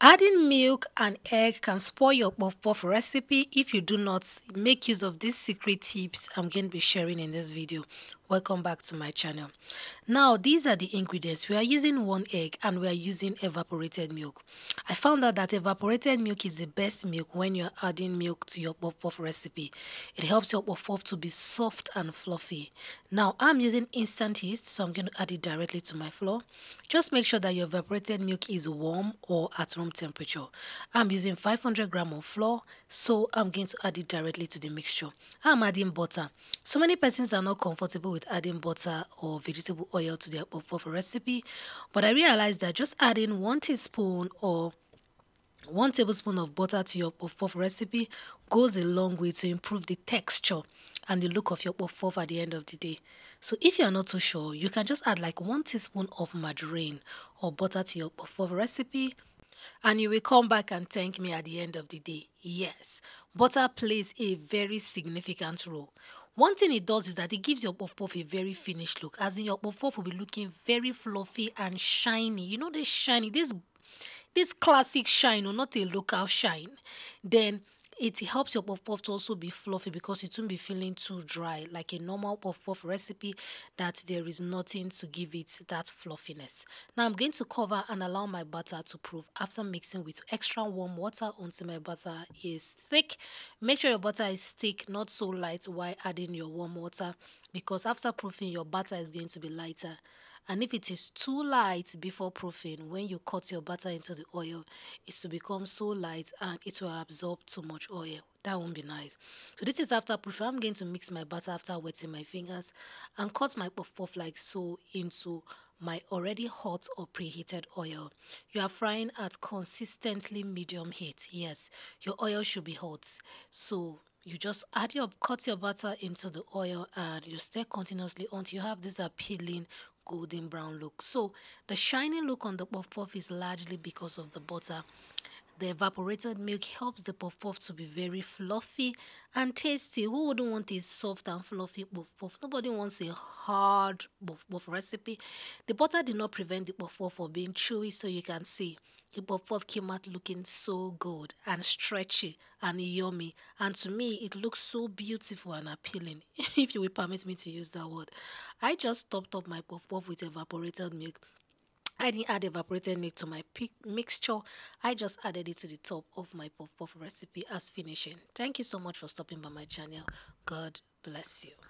Adding milk and egg can spoil your puff-puff recipe if you do not make use of these secret tips I'm going to be sharing in this video. Welcome back to my channel. Now, these are the ingredients. We are using 1 egg and we are using evaporated milk. I found out that evaporated milk is the best milk when you're adding milk to your puff-puff recipe. It helps your puff-puff to be soft and fluffy. Now, I'm using instant yeast, so I'm going to add it directly to my flour. Just make sure that your evaporated milk is warm or at room temperature. I'm using 500 grams of flour, so I'm going to add it directly to the mixture. I'm adding butter. So many persons are not comfortable with adding butter or vegetable oil to their puff-puff recipe, but I realized that just adding 1 teaspoon or 1 tablespoon of butter to your puff-puff recipe goes a long way to improve the texture and the look of your puff-puff at the end of the day. So if you're not too sure, you can just add like 1 teaspoon of margarine or butter to your puff-puff recipe, and you will come back and thank me at the end of the day. Yes, butter plays a very significant role. One thing it does is that it gives your puff-puff a very finished look, as in your puff-puff will be looking very fluffy and shiny. You know, this shiny, this classic shine, or not a local shine. Then it helps your puff-puff to also be fluffy because it won't be feeling too dry like a normal puff-puff recipe that there is nothing to give it that fluffiness. Now I'm going to cover and allow my butter to proof after mixing with extra warm water until my butter is thick. Make sure your butter is thick, not so light, while adding your warm water, because after proofing your butter is going to be lighter. And if it is too light before proofing, when you cut your butter into the oil, it will become so light and it will absorb too much oil. That won't be nice. So this is after proofing. I'm going to mix my butter after wetting my fingers and cut my puff-puff like so into my already hot or preheated oil. You are frying at consistently medium heat. Yes, your oil should be hot. So you just cut your butter into the oil and you stir continuously until you have this appealing golden brown look. So the shiny look on the puff-puff is largely because of the butter. The evaporated milk helps the puff-puff to be very fluffy and tasty. Who wouldn't want a soft and fluffy puff-puff? Nobody wants a hard puff-puff recipe. The butter did not prevent the puff-puff from being chewy, so you can see the puff-puff came out looking so good and stretchy and yummy. And to me, it looks so beautiful and appealing, if you will permit me to use that word. I just topped up my puff-puff with evaporated milk. I didn't add evaporated milk to my mixture. I just added it to the top of my puff-puff recipe as finishing. Thank you so much for stopping by my channel. God bless you.